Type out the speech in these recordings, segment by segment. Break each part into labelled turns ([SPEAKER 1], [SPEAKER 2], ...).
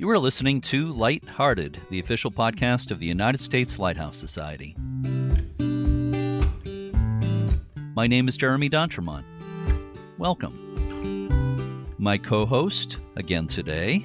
[SPEAKER 1] You are listening to Lighthearted, the official podcast of the United States Lighthouse Society. My name is Jeremy D'Entremont. Welcome. My co-host, again today,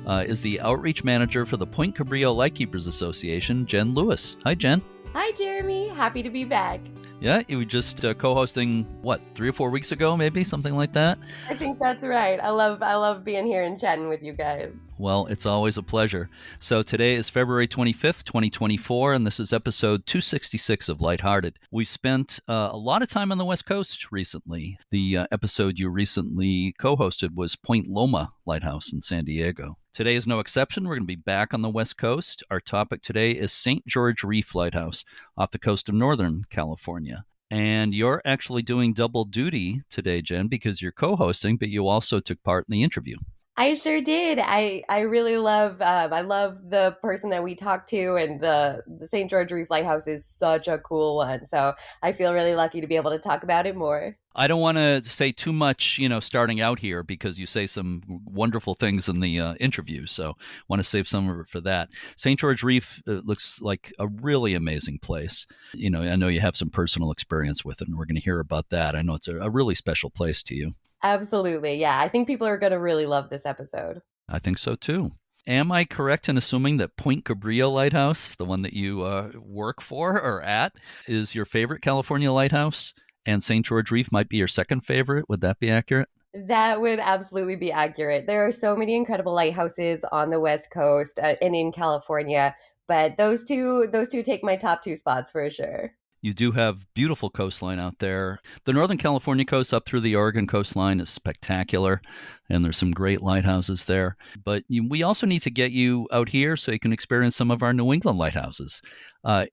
[SPEAKER 1] is the Outreach Manager for the Point Cabrillo Lightkeepers Association, Jen Lewis. Hi, Jen.
[SPEAKER 2] Hi, Jeremy. Happy to be back.
[SPEAKER 1] Yeah, you were just co-hosting, 3 or 4 weeks ago, maybe? Something like that?
[SPEAKER 2] I think that's right. I love being here and chatting with you guys.
[SPEAKER 1] Well, it's always a pleasure. So today is February 25th, 2024, and this is episode 266 of Lighthearted. We spent a lot of time on the West Coast recently. The episode you recently co-hosted was Point Loma Lighthouse in San Diego. Today is no exception. We're going to be back on the West Coast. Our topic today is St. George Reef Lighthouse off the coast of Northern California. And you're actually doing double duty today, Jen, because you're co-hosting, but you also took part in the interview.
[SPEAKER 2] I sure did. I really love the person that we talked to, and the St. George Reef Lighthouse is such a cool one. So I feel really lucky to be able to talk about it more.
[SPEAKER 1] I don't want to say too much, starting out here, because you say some wonderful things in the interview. So I want to save some of it for that. St. George Reef looks like a really amazing place. I know you have some personal experience with it, and we're going to hear about that. I know it's a really special place to you.
[SPEAKER 2] Absolutely. Yeah. I think people are going to really love this episode.
[SPEAKER 1] I think so, too. Am I correct in assuming that Point Cabrillo Lighthouse, the one that you work for or at, is your favorite California lighthouse? And St. George Reef might be your second favorite. Would that be accurate?
[SPEAKER 2] That would absolutely be accurate. There are so many incredible lighthouses on the West Coast and in California, but those two take my top two spots for sure.
[SPEAKER 1] You do have beautiful coastline out there. The Northern California coast up through the Oregon coastline is spectacular, and there's some great lighthouses there. But we also need to get you out here so you can experience some of our New England lighthouses.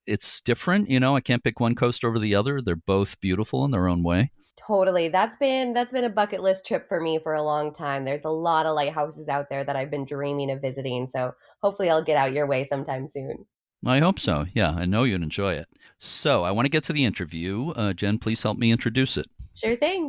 [SPEAKER 1] It's different, I can't pick one coast over the other. They're both beautiful in their own way.
[SPEAKER 2] Totally. That's been a bucket list trip for me for a long time. There's a lot of lighthouses out there that I've been dreaming of visiting. So hopefully I'll get out your way sometime soon.
[SPEAKER 1] I hope so. Yeah, I know you'd enjoy it. So I want to get to the interview. Jen, please help me introduce it.
[SPEAKER 2] Sure thing.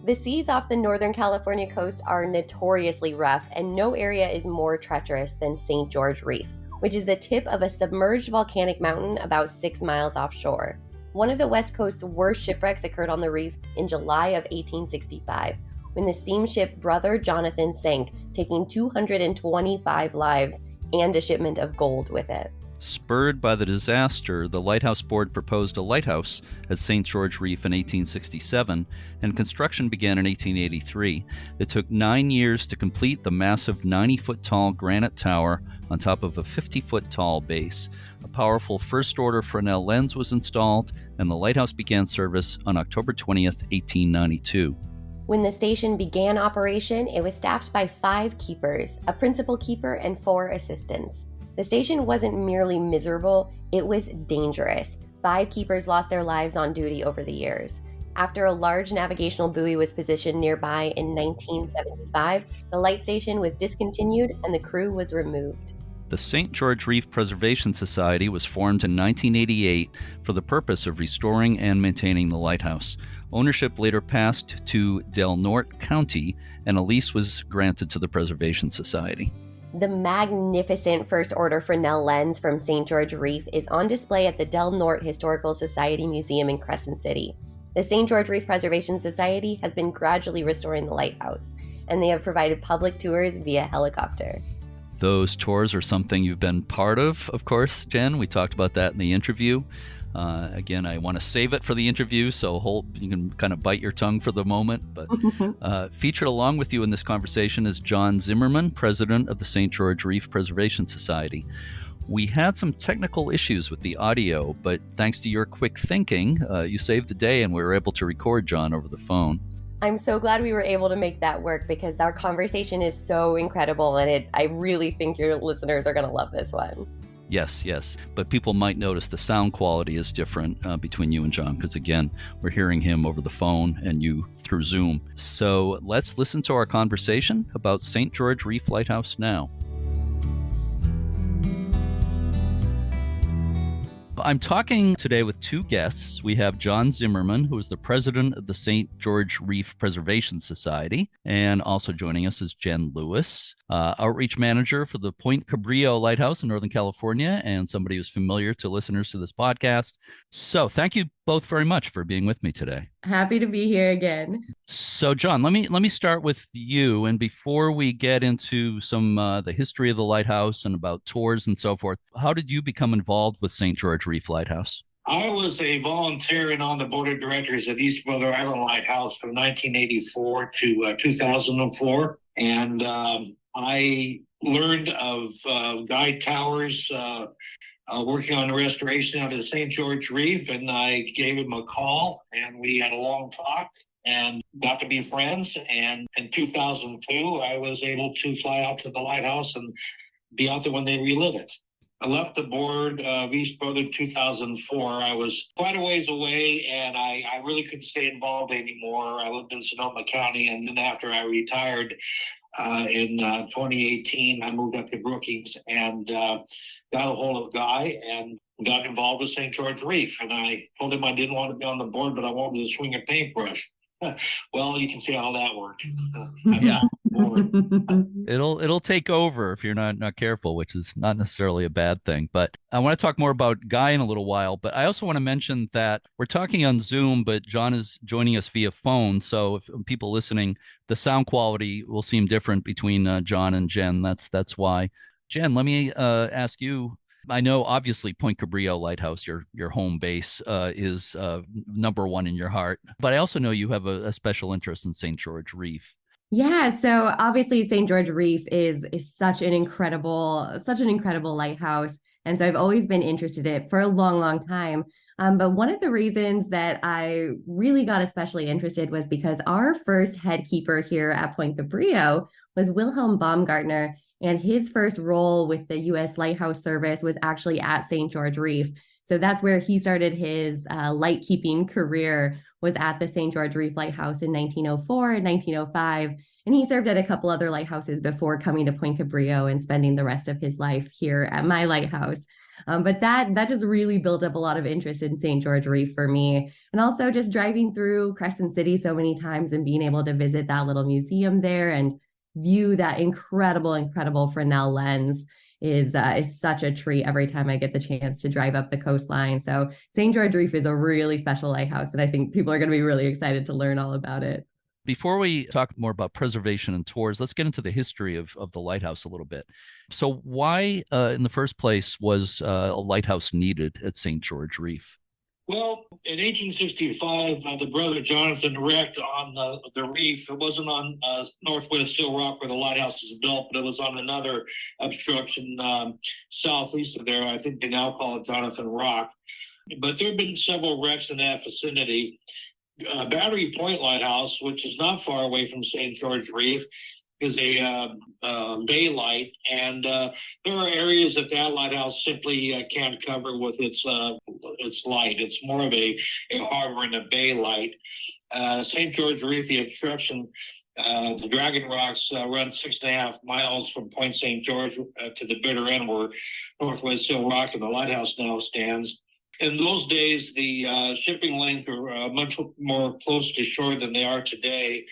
[SPEAKER 2] The seas off the Northern California coast are notoriously rough, and no area is more treacherous than St. George Reef, which is the tip of a submerged volcanic mountain about 6 miles offshore. One of the West Coast's worst shipwrecks occurred on the reef in July of 1865, when the steamship Brother Jonathan sank, taking 225 lives and a shipment of gold with it.
[SPEAKER 1] Spurred by the disaster, the Lighthouse Board proposed a lighthouse at St. George Reef in 1867, and construction began in 1883. It took 9 years to complete the massive 90-foot-tall granite tower on top of a 50-foot-tall base. A powerful first-order Fresnel lens was installed, and the lighthouse began service on October 20th, 1892.
[SPEAKER 2] When the station began operation, it was staffed by 5 keepers, a principal keeper, and 4 assistants. The station wasn't merely miserable, it was dangerous. 5 keepers lost their lives on duty over the years. After a large navigational buoy was positioned nearby in 1975, the light station was discontinued and the crew was removed.
[SPEAKER 1] The St. George Reef Preservation Society was formed in 1988 for the purpose of restoring and maintaining the lighthouse. Ownership later passed to Del Norte County, and a lease was granted to the Preservation Society.
[SPEAKER 2] The magnificent first-order Fresnel lens from St. George Reef is on display at the Del Norte Historical Society Museum in Crescent City. The St. George Reef Preservation Society has been gradually restoring the lighthouse, and they have provided public tours via helicopter.
[SPEAKER 1] Those tours are something you've been part of course, Jen. We talked about that in the interview. Again, I want to save it for the interview, so you can kind of bite your tongue for the moment. But featured along with you in this conversation is John Zimmerman, president of the St. George Reef Preservation Society. We had some technical issues with the audio, but thanks to your quick thinking, you saved the day and we were able to record John over the phone.
[SPEAKER 2] I'm so glad we were able to make that work because our conversation is so incredible, and I really think your listeners are going to love this one.
[SPEAKER 1] Yes. But people might notice the sound quality is different between you and John because, again, we're hearing him over the phone and you through Zoom. So let's listen to our conversation about St. George Reef Lighthouse now. I'm talking today with two guests. We have John Zimmerman, who is the president of the St. George Reef Preservation Society, and also joining us is Jen Lewis, outreach manager for the Point Cabrillo Lighthouse in Northern California, and somebody who's familiar to listeners to this podcast. So thank you both very much for being with me today.
[SPEAKER 2] Happy to be here again.
[SPEAKER 1] So, John, let me start with you. And before we get into some the history of the lighthouse and about tours and so forth, how did you become involved with St. George Reef Lighthouse?
[SPEAKER 3] I was a volunteer and on the board of directors at East Brother Island Lighthouse from 1984 to 2004. And I learned of guide towers working on the restoration of the St. George Reef, and I gave him a call, and we had a long talk and got to be friends. And in 2002, I was able to fly out to the lighthouse and be out there when they relive it. I left the board of East Brother in 2004. I was quite a ways away, and I really couldn't stay involved anymore. I lived in Sonoma County, and then after I retired in 2018, I moved up to Brookings and got a hold of Guy and got involved with St. George Reef. And I told him I didn't want to be on the board, but I wanted to swing a paintbrush. Well, you can see how that worked.
[SPEAKER 1] Yeah. It'll take over if you're not careful, which is not necessarily a bad thing. But I want to talk more about Guy in a little while. But I also want to mention that we're talking on Zoom, but John is joining us via phone. So if people listening, the sound quality will seem different between John and Jen. That's why. Jen, let me ask you. I know, obviously, Point Cabrillo Lighthouse, your home base, is number one in your heart. But I also know you have a special interest in St. George Reef.
[SPEAKER 2] Yeah, so obviously St. George Reef is such an incredible lighthouse. And so I've always been interested in it for a long, long time. But one of the reasons that I really got especially interested was because our first head keeper here at Point Cabrillo was Wilhelm Baumgartner. And his first role with the U.S. Lighthouse Service was actually at St. George Reef. So that's where he started his lightkeeping career, was at the St. George Reef Lighthouse in 1904 and 1905. And he served at a couple other lighthouses before coming to Point Cabrillo and spending the rest of his life here at my lighthouse. But that just really built up a lot of interest in St. George Reef for me. And also just driving through Crescent City so many times and being able to visit that little museum there and view that incredible Fresnel lens is such a treat every time I get the chance to drive up the coastline. So St. George Reef is a really special lighthouse, and I think people are going to be really excited to learn all about it.
[SPEAKER 1] Before we talk more about preservation and tours, let's get into the history of the lighthouse a little bit. So why, in the first place, was a lighthouse needed at St. George Reef?
[SPEAKER 3] Well, in 1865, the brother Jonathan wrecked on the reef. It wasn't on Northwest Hill Rock where the lighthouse is built, but it was on another obstruction southeast of there. I think they now call it Jonathan Rock. But there have been several wrecks in that vicinity. Battery Point Lighthouse, which is not far away from St. George Reef, is a bay light, and there are areas that lighthouse simply can't cover with its light. It's more of a harbor and a bay light. St. George Reef, the obstruction, the Dragon Rocks run 6.5 miles from Point St. George to the bitter end where Northwest Hill Rock and the lighthouse now stands. In those days, the shipping lanes were much more close to shore than they are today.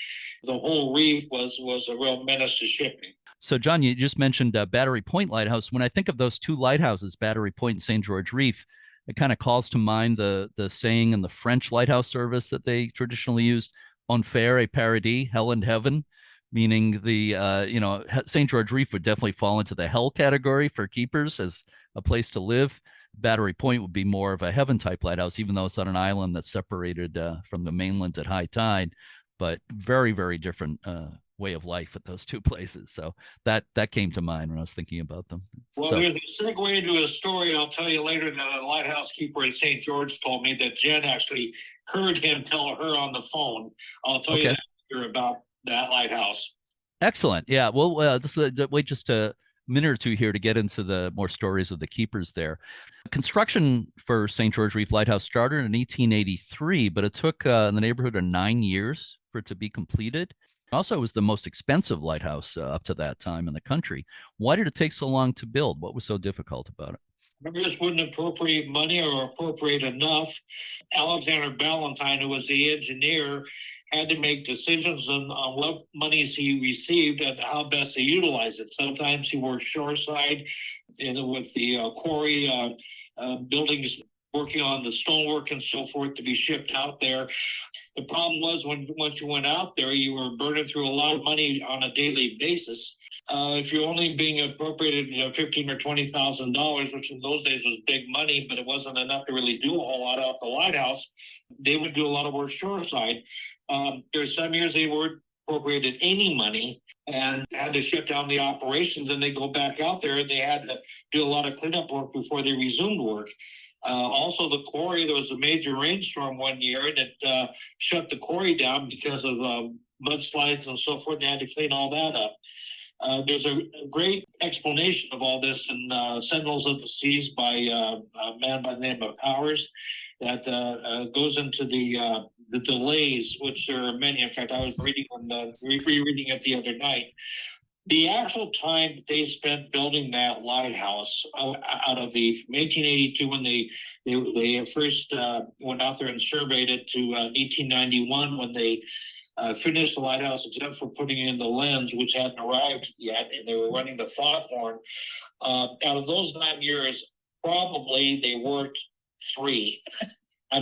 [SPEAKER 3] The whole reef was a real menace to shipping.
[SPEAKER 1] So, John, you just mentioned Battery Point Lighthouse. When I think of those two lighthouses, Battery Point and St. George Reef, it kind of calls to mind the saying in the French lighthouse service that they traditionally used, "Enfer et paradis," hell and heaven, meaning St. George Reef would definitely fall into the hell category for keepers as a place to live. Battery Point would be more of a heaven type lighthouse, even though it's on an island that's separated from the mainland at high tide, but very, very different way of life at those two places. So that came to mind when I was thinking about them.
[SPEAKER 3] Well, there's a segue into a story I'll tell you later that a lighthouse keeper at St. George told me that Jen actually heard him tell her on the phone. I'll tell you later about that lighthouse.
[SPEAKER 1] Excellent. Yeah. Well, wait just a minute or two here to get into the more stories of the keepers there. Construction for St. George Reef Lighthouse started in 1883, but it took in the neighborhood of 9 years for it to be completed. Also, it was the most expensive lighthouse up to that time in the country. Why did it take so long to build? What was so difficult about it?
[SPEAKER 3] Congress wouldn't appropriate money or appropriate enough. Alexander Ballantyne, who was the engineer, had to make decisions on what monies he received and how best to utilize it. Sometimes he worked shoreside with the quarry buildings, working on the stonework and so forth to be shipped out there. The problem was once you went out there, you were burning through a lot of money on a daily basis. If you're only being appropriated, $15,000 or $20,000, which in those days was big money, but it wasn't enough to really do a whole lot off the lighthouse, they would do a lot of work shoreside. There's some years they weren't appropriated any money and had to shut down the operations, and they go back out there and they had to do a lot of cleanup work before they resumed work. Also, the quarry, there was a major rainstorm one year and it shut the quarry down because of mudslides and so forth. They had to clean all that up. There's a great explanation of all this in Sentinels of the Seas by a man by the name of Powers that goes into the delays, which there are many. In fact, I was rereading it the other night. The actual time that they spent building that lighthouse from 1882 when they first went out there and surveyed it to 1891 when they finished the lighthouse except for putting in the lens, which hadn't arrived yet, and they were running the foghorn. Out of those 9 years, probably they worked 3. I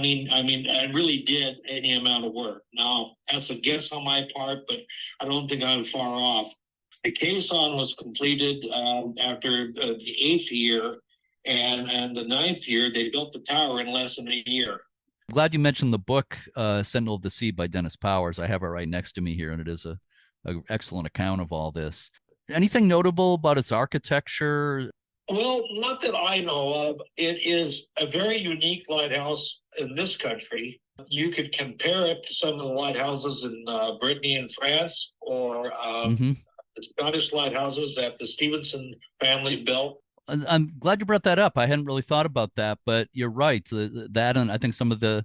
[SPEAKER 3] really did any amount of work. Now, that's a guess on my part, but I don't think I'm far off. The caisson was completed after the 8th year, and the 9th year, they built the tower in less than a year.
[SPEAKER 1] Glad you mentioned the book, Sentinel of the Sea by Dennis Powers. I have it right next to me here, and it is an excellent account of all this. Anything notable about its architecture?
[SPEAKER 3] Well, not that I know of. It is a very unique lighthouse in this country. You could compare it to some of the lighthouses in Brittany and France, or the Scottish lighthouses that the Stevenson family built.
[SPEAKER 1] I'm glad you brought that up. I hadn't really thought about that, but you're right. That and I think a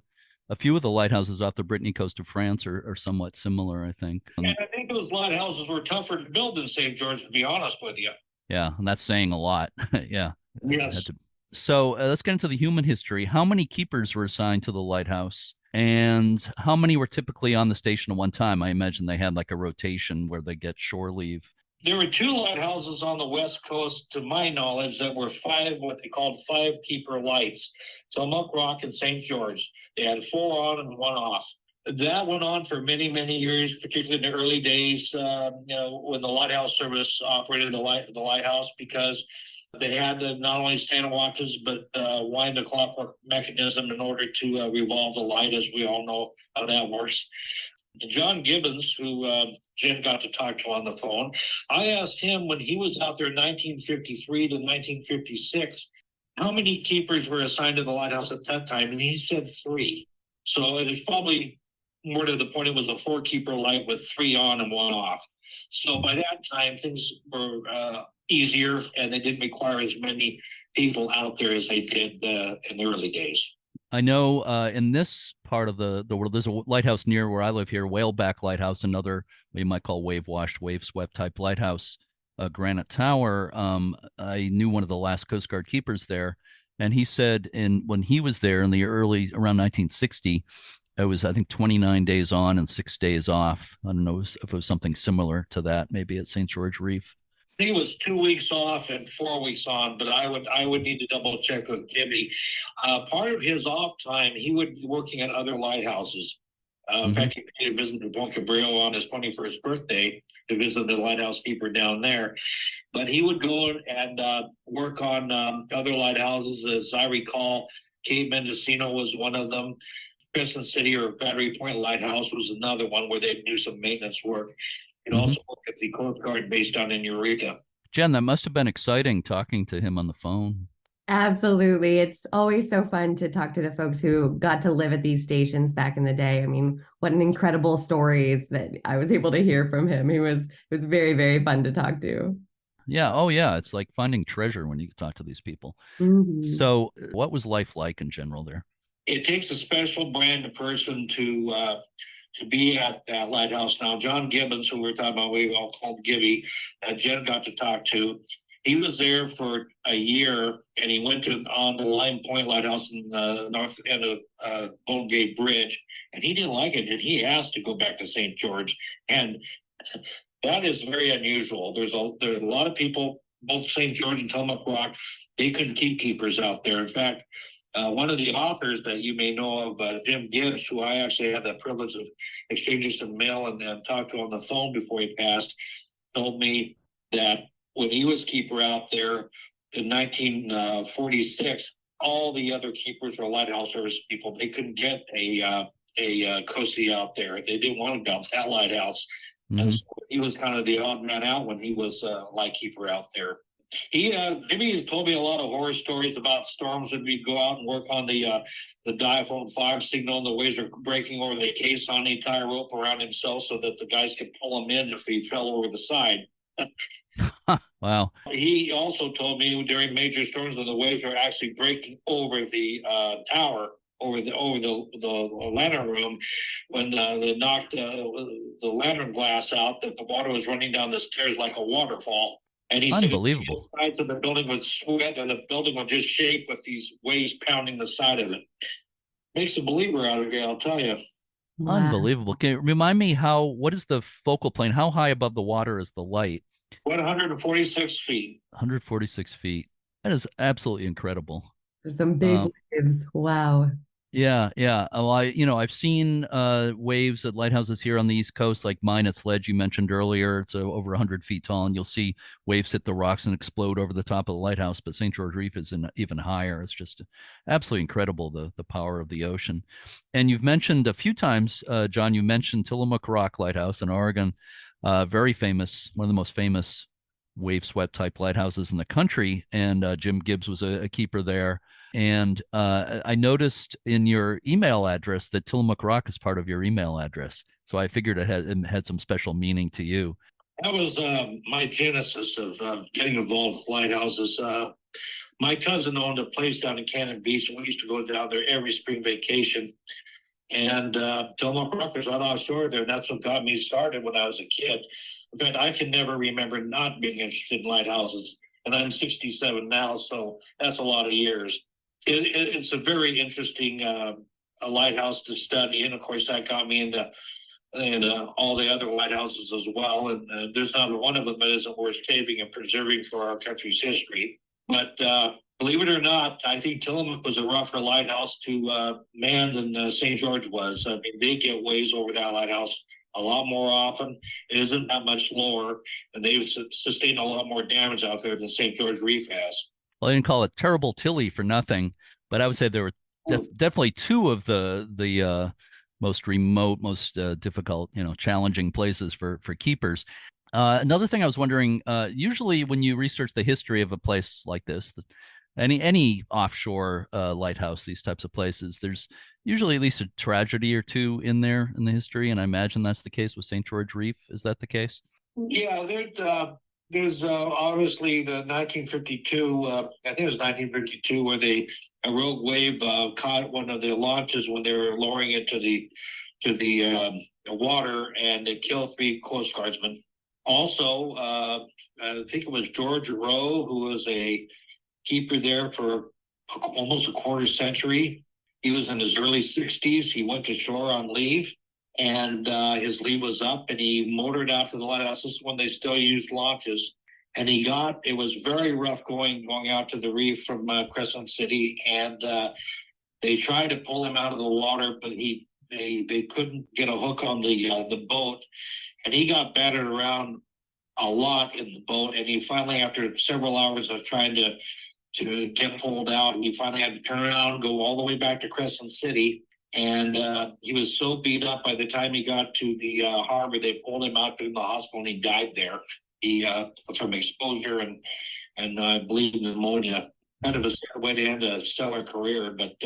[SPEAKER 1] few of the lighthouses off the Brittany coast of France are somewhat similar, I think.
[SPEAKER 3] And I think those lighthouses were tougher to build than St. George, to be honest with you.
[SPEAKER 1] Yeah, and that's saying a lot. Yeah.
[SPEAKER 3] Yes.
[SPEAKER 1] So let's get into the human history. How many keepers were assigned to the lighthouse? And how many were typically on the station at one time? I imagine they had like a rotation where they get shore leave.
[SPEAKER 3] There were 2 lighthouses on the West Coast, to my knowledge, that were what they called 5-keeper lights. Tillamook Rock and St. George. They had 4 on and 1 off. That went on for many, many years, particularly in the early days, when the lighthouse service operated the lighthouse, because they had to not only stand watches, but wind a clockwork mechanism in order to revolve the light, as we all know how that works. John Gibbons, who Jen got to talk to on the phone, I asked him when he was out there in 1953 to 1956, how many keepers were assigned to the lighthouse at that time, and he said 3. So it is probably more to the point, it was a 4-keeper light with 3 on and 1 off. So by that time, things were easier, and they didn't require as many people out there as they did in the early days.
[SPEAKER 1] I know in this part of the world, there's a lighthouse near where I live here, Whaleback Lighthouse, another what you might call wave-washed, wave-swept type lighthouse, Granite Tower. I knew one of the last Coast Guard keepers there, and he said when he was there in the around 1960, it was, I think, 29 days on and 6 days off. I don't know if it was something similar to that, maybe at St. George Reef.
[SPEAKER 3] I think it was 2 weeks off and 4 weeks on, but I would need to double check with Gibby. Part of his off time, he would be working at other lighthouses. In fact, he paid a visit to Point Cabrillo on his 21st birthday to visit the lighthouse keeper down there. But he would go and work on other lighthouses. As I recall, Cape Mendocino was one of them. Crescent City or Battery Point Lighthouse was another one where they'd do some maintenance work. He'd also work at the Coast Guard base down in Eureka.
[SPEAKER 1] Jen, that must have been exciting talking to him on the phone.
[SPEAKER 2] Absolutely. It's always so fun to talk to the folks who got to live at these stations back in the day. I mean, what an incredible stories that I was able to hear from him. It was very, very fun to talk to.
[SPEAKER 1] Yeah. Oh, yeah. It's like finding treasure when you talk to these people. So what was life like in general there?
[SPEAKER 3] It takes a special brand of person to be at that lighthouse. Now, John Gibbons, who we're talking about, we all called Gibby, Jen got to talk to. He was there for a year, and he went on the Lime Point Lighthouse in the north end of Golden Gate Bridge, and he didn't like it, and he asked to go back to St. George, and that is very unusual. There's a lot of people, both St. George and Tillamook Rock, they couldn't keep keepers out there. In fact, one of the authors that you may know of, Jim Gibbs, who I actually had the privilege of exchanging some mail and talked to on the phone before he passed, told me that when he was keeper out there in 1946, all the other keepers or lighthouse service people, they couldn't get a coastie out there. They didn't want to bounce that lighthouse. Mm-hmm. And so he was kind of the odd man out when he was light keeper out there. Jimmy has told me a lot of horror stories about storms when we go out and work on the diaphone 5 signal, and the waves are breaking over the case on the entire rope around himself so that the guys can pull him in if he fell over the side.
[SPEAKER 1] Wow.
[SPEAKER 3] He also told me during major storms that the waves are actually breaking over the tower, over the lantern room, when they knocked the lantern glass out, that the water was running down the stairs like a waterfall. And he
[SPEAKER 1] unbelievable.
[SPEAKER 3] said the sides of the building would sweat, and the building would just shake with these waves pounding the side of it. Makes a believer out of you, I'll tell you.
[SPEAKER 1] Wow. Unbelievable. Can you remind me what is the focal plane? How high above the water is the light?
[SPEAKER 3] 146 feet.
[SPEAKER 1] 146 feet. That is absolutely incredible.
[SPEAKER 4] There's some big waves. Wow.
[SPEAKER 1] Yeah. Well, I've seen waves at lighthouses here on the East Coast, like mine at Sledge you mentioned earlier. It's over 100 feet tall, and you'll see waves hit the rocks and explode over the top of the lighthouse. But St. George Reef is even higher. It's just absolutely incredible, the power of the ocean. And you've mentioned a few times, John, you mentioned Tillamook Rock Lighthouse in Oregon, very famous, one of the most famous wave-swept type lighthouses in the country. And Jim Gibbs was a keeper there. And I noticed in your email address that Tillamook Rock is part of your email address. So I figured it had some special meaning to you.
[SPEAKER 3] That was my genesis of getting involved with lighthouses. My cousin owned a place down in Cannon Beach, and we used to go down there every spring vacation. And Tillamook Rock was right offshore there, and that's what got me started when I was a kid. In fact, I can never remember not being interested in lighthouses. And I'm 67 now, so that's a lot of years. It's a very interesting a lighthouse to study, and of course that got me into all the other lighthouses as well. And there's not one of them that isn't worth saving and preserving for our country's history. But believe it or not, I think Tillamook was a rougher lighthouse to man than St. George was. I mean, they get waves over that lighthouse a lot more often. It isn't that much lower, and they've sustained a lot more damage out there than St. George Reef has.
[SPEAKER 1] Well, I didn't call it Terrible Tilly for nothing, but I would say there were definitely two of the most remote, most difficult, challenging places for keepers. Another thing I was wondering, usually when you research the history of a place like this, any offshore lighthouse, these types of places, there's usually at least a tragedy or two in there in the history, and I imagine that's the case with St. George Reef. Is that the case?
[SPEAKER 3] Yeah, there's obviously the 1952, I think it was 1952, where a rogue wave caught one of the launches when they were lowering it to the water, and it killed 3 Coast Guardsmen. Also, I think it was George Rowe, who was a keeper there for almost a quarter century. He was in his early 60s. He went to shore on leave, and his leave was up, and he motored out to the lighthouse. This is when they still used launches. And it was very rough going out to the reef from Crescent City, and they tried to pull him out of the water, but they couldn't get a hook on the boat, and he got battered around a lot in the boat, and he finally, after several hours of trying to get pulled out, he finally had to turn around and go all the way back to Crescent City. And he was so beat up by the time he got to the harbor, they pulled him out to the hospital, and he died there. He from exposure and I believe pneumonia. Kind of a sad way to end a stellar career, but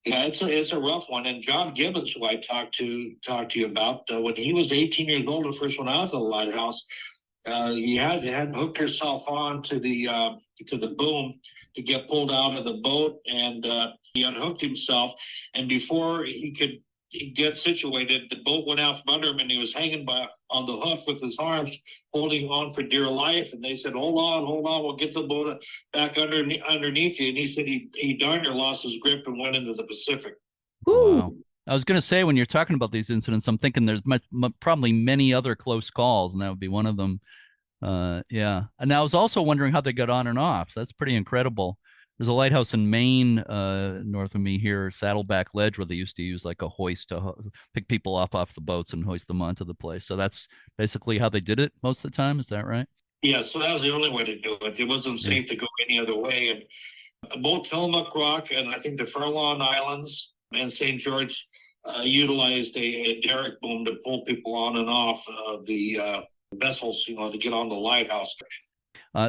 [SPEAKER 3] yeah, it's a rough one. And John Gibbons, who I talked to you about, when he was 18 years old, the first one out of the lighthouse, he had hooked herself on to the boom to get pulled out of the boat, and he unhooked himself. And before he could get situated, the boat went out from under him, and he was hanging on the hook with his arms holding on for dear life. And they said, hold on, we'll get the boat back underneath you. And he said he darn near lost his grip and went into the Pacific.
[SPEAKER 1] Wow. I was going to say, when you're talking about these incidents, I'm thinking there's probably many other close calls, and that would be one of them. Yeah. And I was also wondering how they got on and off. That's pretty incredible. There's a lighthouse in Maine, north of me here, Saddleback Ledge, where they used to use like a hoist to pick people up off the boats and hoist them onto the place. So that's basically how they did it most of the time. Is that right?
[SPEAKER 3] Yeah, so that was the only way to do it. It wasn't safe to go any other way. And both Tillamook Rock and I think the Furlong Islands and St. George utilized a derrick boom to pull people on and off the vessels, to get on the lighthouse.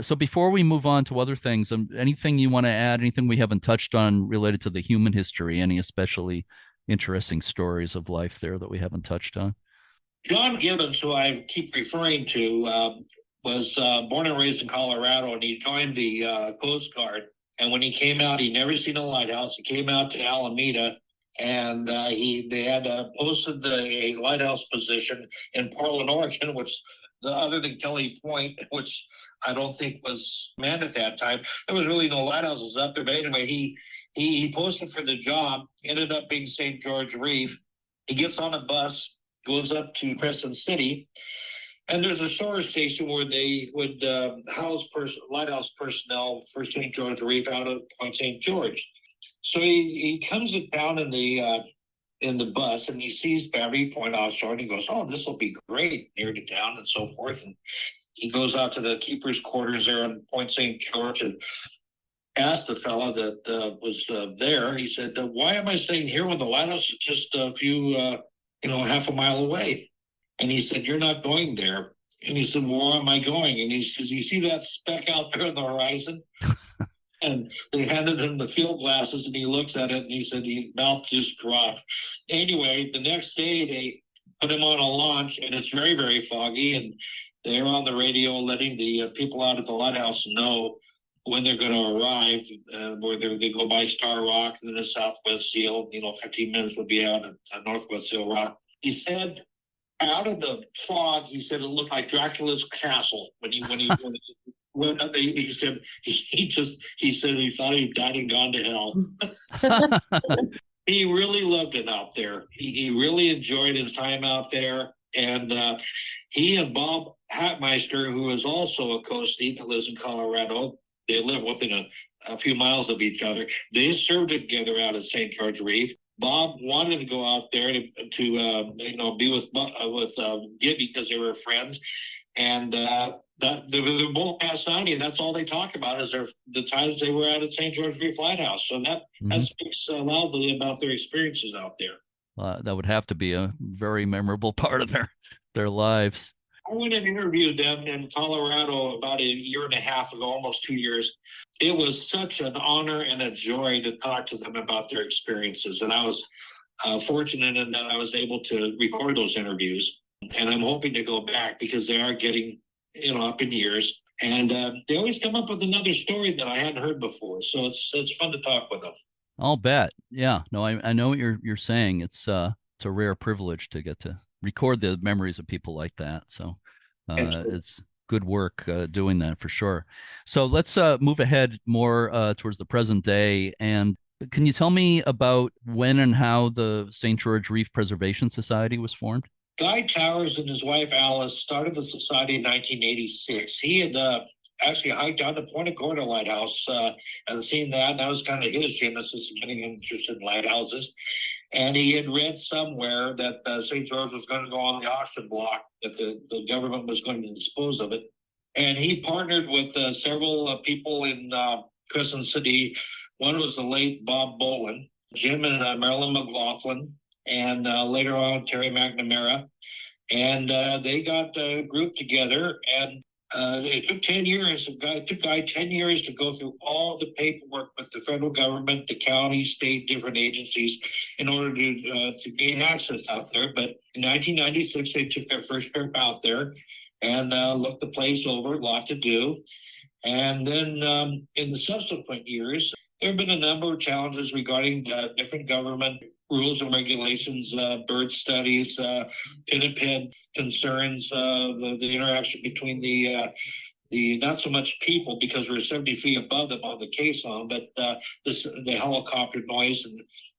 [SPEAKER 1] So before we move on to other things, anything you want to add, anything we haven't touched on related to the human history, any especially interesting stories of life there that we haven't touched on?
[SPEAKER 3] John Gibbons, who I keep referring to, was born and raised in Colorado, and he joined the Coast Guard. And when he came out, he'd never seen a lighthouse. He came out to Alameda, and they had posted a lighthouse position in Portland, Oregon, which other than Kelly Point, which I don't think was manned at that time. There was really no lighthouses up there. But anyway, he posted for the job, ended up being St. George Reef. He gets on a bus, goes up to Crescent City, and there's a shore station where they would house lighthouse personnel for St. George Reef out of Point St. George. So he comes down in the bus, and he sees Battery Point offshore, and he goes, "Oh, this will be great near the town," and so forth. And he goes out to the keeper's quarters there on Point St. George and asked the fellow that was there. He said, "Why am I staying here when the lighthouse is just a few, half a mile away?" And he said, "You're not going there." And he said, "Well, where am I going?" And he says, "You see that speck out there on the horizon?" And they handed him the field glasses, and he looks at it, and he said his mouth just dropped. Anyway, the next day they put him on a launch, and it's very, very foggy, and they're on the radio letting the people out at the lighthouse know when they're going to arrive, where they go by Star Rock, and then the Southwest Seal. 15 minutes would be out at Northwest Seal Rock. He said, out of the fog, he said it looked like Dracula's castle when he went up. He said he thought he died and gone to hell. He really loved it out there. He really enjoyed his time out there. And he and Bob Hatmeister, who is also a coastie that lives in Colorado, they live within a few miles of each other. They served together out at St. George Reef. Bob wanted to go out there to be with Gibby because they were friends, and they're both past 90, and that's all they talk about is the times they were out at St. George Reef Lighthouse. So that speaks loudly about their experiences out there.
[SPEAKER 1] That would have to be a very memorable part of their lives.
[SPEAKER 3] I went and interviewed them in Colorado about a year and a half ago, almost 2 years. It was such an honor and a joy to talk to them about their experiences. And I was fortunate in that I was able to record those interviews. And I'm hoping to go back because they are getting, up in years. And they always come up with another story that I hadn't heard before. So it's fun to talk with them.
[SPEAKER 1] I'll bet. Yeah. No, I know what you're saying. It's a rare privilege to get to record the memories of people like that. So it's good work doing that for sure. So let's move ahead more towards the present day. And can you tell me about when and how the St. George Reef Preservation Society was formed?
[SPEAKER 3] Guy Towers and his wife Alice started the society in 1986. He had actually hiked down to Point Cabrillo Lighthouse and seen that. That was kind of his genesis in getting interested in lighthouses. And he had read somewhere that St. George was going to go on the auction block, that the government was going to dispose of it. And he partnered with several people in Crescent City. One was the late Bob Boland, Jim and Marilyn McLaughlin, and later on Terry McNamara. And they got a group together, and it took 10 years. It took Guy 10 years to go through all the paperwork with the federal government, the county, state, different agencies in order to gain access out there. But in 1996, they took their first trip out there and looked the place over, a lot to do. And then in the subsequent years, there have been a number of challenges regarding different government rules and regulations, bird studies, pinniped concerns, the interaction between the not so much people because we're 70 feet above them on the caisson, but the helicopter noise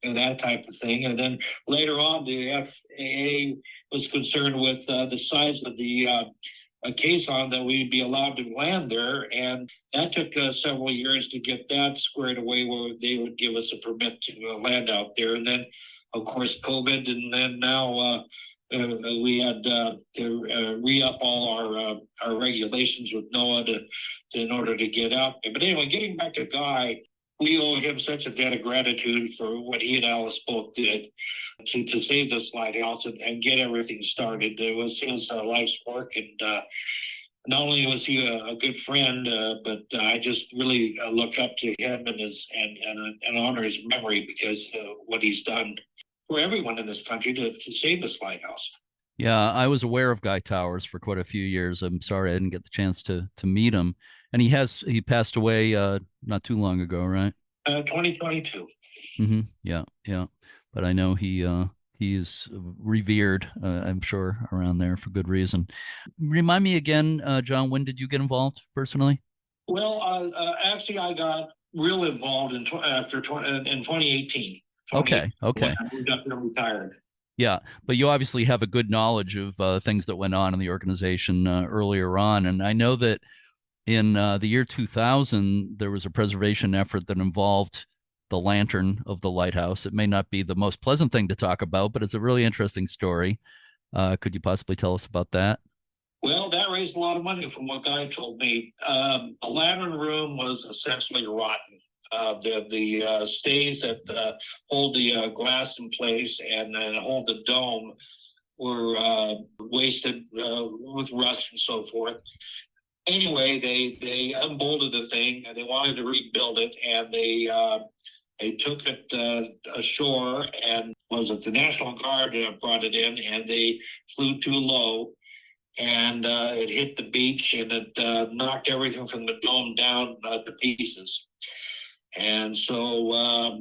[SPEAKER 3] and that type of thing. And then later on, the FAA was concerned with the size of the a caisson that we'd be allowed to land there. And that took several years to get that squared away where they would give us a permit to land out there. And then, of course, COVID, and then now we had to re-up all our regulations with NOAA in order to get out there. But anyway, getting back to Guy, we owe him such a debt of gratitude for what he and Alice both did to save this lighthouse and get everything started. It was his life's work, and not only was he a good friend, but I just really look up to him and honor his memory because what he's done for everyone in this country to save this lighthouse.
[SPEAKER 1] Yeah, I was aware of Guy Towers for quite a few years. I'm sorry I didn't get the chance to meet him. And he passed away not too long ago, right?
[SPEAKER 3] 2022.
[SPEAKER 1] Mm-hmm. Yeah. But I know he is revered, I'm sure, around there for good reason. Remind me again, John, when did you get involved personally?
[SPEAKER 3] Well, actually, I got real involved in 2018.
[SPEAKER 1] Okay.
[SPEAKER 3] When I moved up and retired.
[SPEAKER 1] Yeah, but you obviously have a good knowledge of things that went on in the organization earlier on. And I know that in the year 2000, there was a preservation effort that involved the lantern of the lighthouse. It may not be the most pleasant thing to talk about, but it's a really interesting story. Could you possibly tell us about that?
[SPEAKER 3] Well, that raised a lot of money from what Guy told me. The lantern room was essentially rotten. The stays that hold the glass in place and hold the dome were wasted with rust and so forth. Anyway, they unbolted the thing and they wanted to rebuild it, and they took it ashore, and was it the National Guard brought it in, and they flew too low, and it hit the beach, and it knocked everything from the dome down to pieces. And so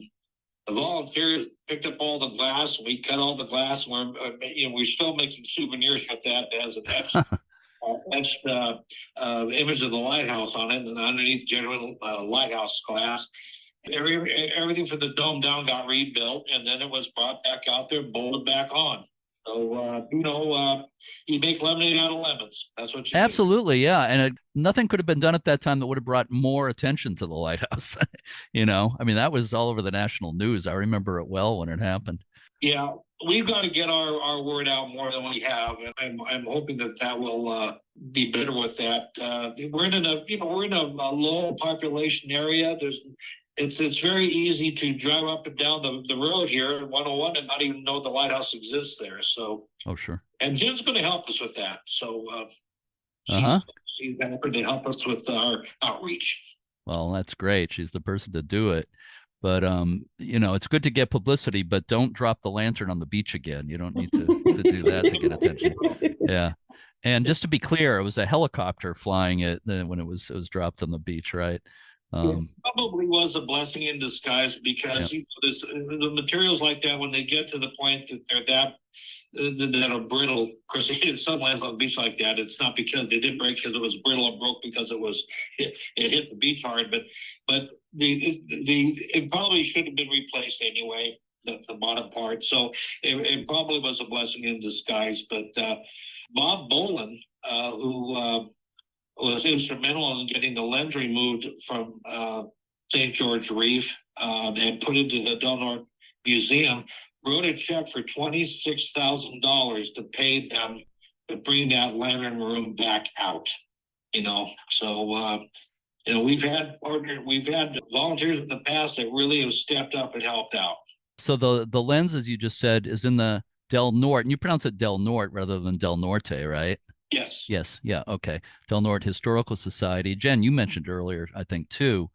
[SPEAKER 3] the volunteers picked up all the glass. We cut all the glass. We're still making souvenirs with that as an etched image of the lighthouse on it, and underneath general lighthouse glass. Everything from the dome down got rebuilt, and then it was brought back out there, bolted back on. So, you make lemonade out of lemons. That's what you
[SPEAKER 1] Absolutely, do. Yeah. And nothing could have been done at that time that would have brought more attention to the lighthouse. I mean, that was all over the national news. I remember it well when it happened. Yeah,
[SPEAKER 3] we've got to get our word out more than we have, and I'm hoping that will be better with that. We're in a low population area. It's very easy to drive up and down the road here at 101 and not even know the lighthouse exists there. So,
[SPEAKER 1] oh sure.
[SPEAKER 3] And Jen's going to help us with that. So she's going to help us with our outreach.
[SPEAKER 1] Well, that's great. She's the person to do it. But it's good to get publicity, but don't drop the lantern on the beach again. You don't need to do that to get attention. Yeah. And just to be clear, it was a helicopter flying it when it was dropped on the beach, right?
[SPEAKER 3] It probably was a blessing in disguise because the materials like that, when they get to the point that they're that are brittle. Of course, some lands on the beach like that, it's not because they didn't break because it was brittle and broke because it hit the beach hard. But it probably should have been replaced anyway, the bottom part. So it probably was a blessing in disguise. But Bob Boland, who was instrumental in getting the lens removed from St. George Reef and put into the Del Norte Museum, wrote a check for $26,000 to pay them to bring that lantern room back out. So we've had volunteers in the past that really have stepped up and helped out.
[SPEAKER 1] So the lens, as you just said, is in the Del Norte, and you pronounce it Del Norte rather than Del Norte, right?
[SPEAKER 3] Yes.
[SPEAKER 1] Yeah. Okay. Del Norte Historical Society. Jen, you mentioned earlier, I think, too.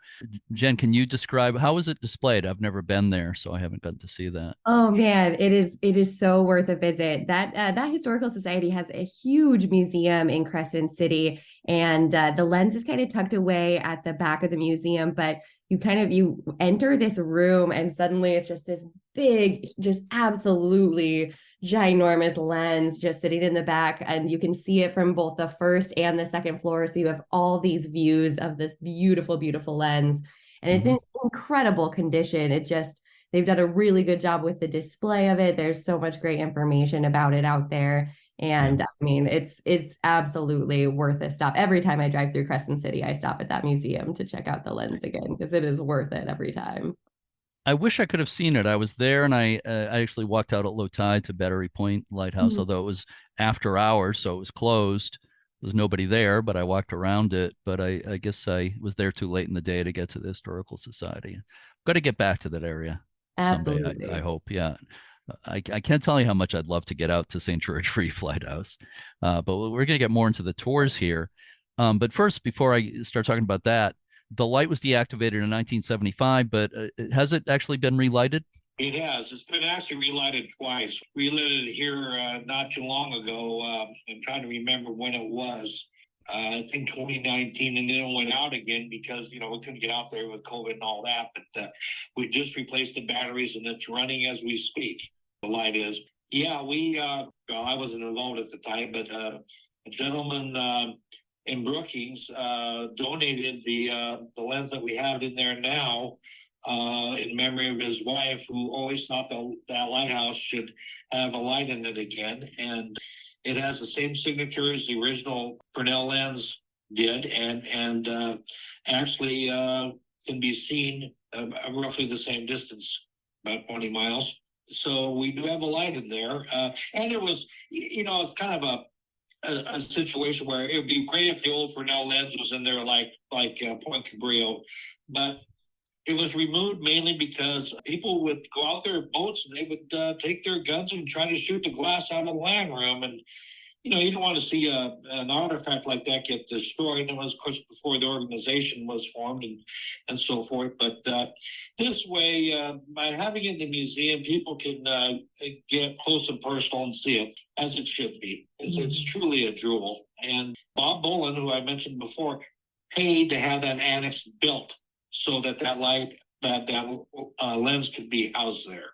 [SPEAKER 1] Jen, can you describe how is it displayed? I've never been there, so I haven't gotten to see that.
[SPEAKER 4] Oh man, it is so worth a visit. That historical society has a huge museum in Crescent City, and the lens is kind of tucked away at the back of the museum. But you enter this room and suddenly it's just this big, just absolutely ginormous lens just sitting in the back, and you can see it from both the first and the second floor. So you have all these views of this beautiful, beautiful lens, and it's in incredible condition. They've done a really good job with the display of it. There's so much great information about it out there. And I mean, it's absolutely worth a stop. Every time I drive through Crescent City, I stop at that museum to check out the lens again, because it is worth it every time.
[SPEAKER 1] I wish I could have seen it. I was there, and I actually walked out at low tide to Battery Point Lighthouse, although it was after hours, so it was closed. There was nobody there, but I walked around it. But I guess I was there too late in the day to get to the Historical Society. Got to get back to that area someday,
[SPEAKER 4] Absolutely.
[SPEAKER 1] I hope. Yeah. I can't tell you how much I'd love to get out to St. George Reef Lighthouse, but we're going to get more into the tours here. But first, before I start talking about that, the light was deactivated in 1975, but has it actually been relighted?
[SPEAKER 3] It has. It's been actually relighted twice. We lit it here not too long ago. I'm trying to remember when it was. I think 2019, and then it went out again because, we couldn't get out there with COVID and all that. But we just replaced the batteries, and it's running as we speak. The light is. Yeah, I wasn't involved at the time, but a gentleman in Brookings donated the lens that we have in there now in memory of his wife, who always thought that lighthouse should have a light in it again. And it has the same signature as the original Fresnel lens did, and actually can be seen roughly the same distance, about 20 miles. So we do have a light in there. And it was, it's kind of a situation where it would be great if the old Fresnel lens was in there like Point Cabrillo, but it was removed mainly because people would go out their boats and they would take their guns and try to shoot the glass out of the land room. And, you don't want to see an artifact like that get destroyed. And it was, of course, before the organization was formed and so forth. But this way, by having it in the museum, people can get close and personal and see it as it should be. It's truly a jewel. And Bob Bolin, who I mentioned before, paid to have that annex built so that light, that lens could be housed there.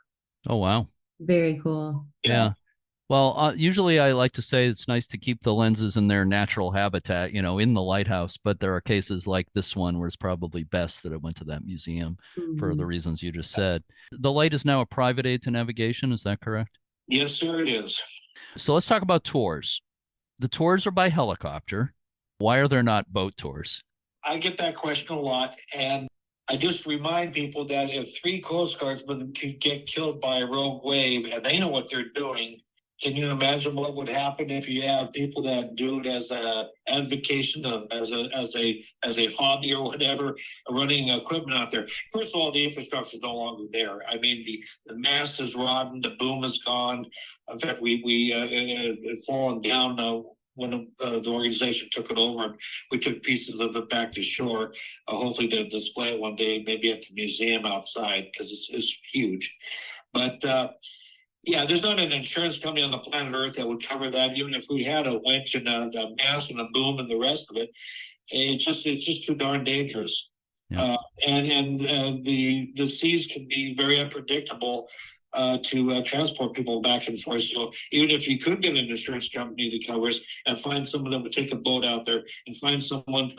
[SPEAKER 1] Oh, wow.
[SPEAKER 4] Very cool.
[SPEAKER 1] Yeah. Well, usually I like to say it's nice to keep the lenses in their natural habitat, in the lighthouse. But there are cases like this one where it's probably best that it went to that museum for the reasons you just said. The light is now a private aid to navigation. Is that correct?
[SPEAKER 3] Yes, sir, it is.
[SPEAKER 1] So let's talk about tours. The tours are by helicopter. Why are there not boat tours?
[SPEAKER 3] I get that question a lot. And I just remind people that if 3 Coast Guardsmen could get killed by a rogue wave and they know what they're doing, can you imagine what would happen if you have people that do it as a avocation, as a hobby or whatever, running equipment out there? First of all, the infrastructure is no longer there. I mean, the mast is rotten, the boom is gone. In fact, we had fallen down when the organization took it over, and we took pieces of it back to shore, hopefully to display it one day, maybe at the museum outside, because it's huge. But yeah, there's not an insurance company on the planet Earth that would cover that. Even if we had a winch and a mast and a boom and the rest of it, it's just too darn dangerous. Yeah. And the seas can be very unpredictable to transport people back and forth. So even if you could get an insurance company to cover us and find someone that would take a boat out there and find someone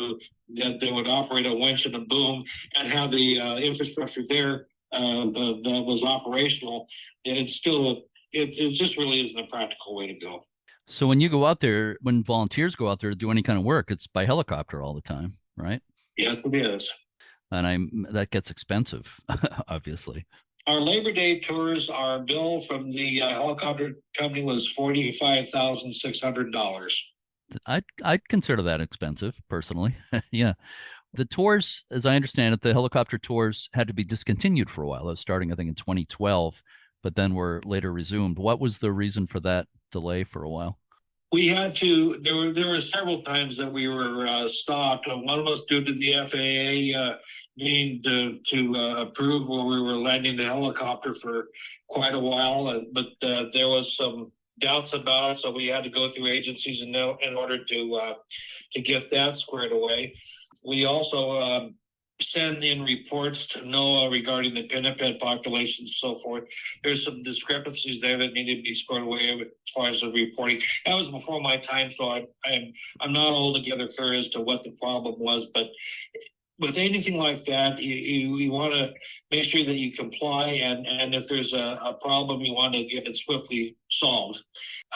[SPEAKER 3] that would operate a winch and a boom and have the infrastructure there that was operational, it just really isn't a practical way to go.
[SPEAKER 1] So when you go out there, when volunteers go out there to do any kind of work, it's by helicopter all the time, right?
[SPEAKER 3] Yes, it is.
[SPEAKER 1] And that gets expensive, obviously.
[SPEAKER 3] Our Labor Day tours, our bill from the helicopter company was $45,600.
[SPEAKER 1] I'd consider that expensive, personally. Yeah. The tours, as I understand it, the helicopter tours had to be discontinued for a while. It was starting, I think, in 2012, but then were later resumed. What was the reason for that delay for a while?
[SPEAKER 3] We had to, there were several times that we were stopped. One was due to the FAA needing to approve where we were landing the helicopter for quite a while, but there was some doubts about it, so we had to go through agencies in order to get that squared away. We also send in reports to NOAA regarding the pinniped populations and so forth. There's some discrepancies there that need to be squared away as far as the reporting. That was before my time, so I'm not altogether clear as to what the problem was, but with anything like that, you want to make sure that you comply, and if there's a problem, you want to get it swiftly solved.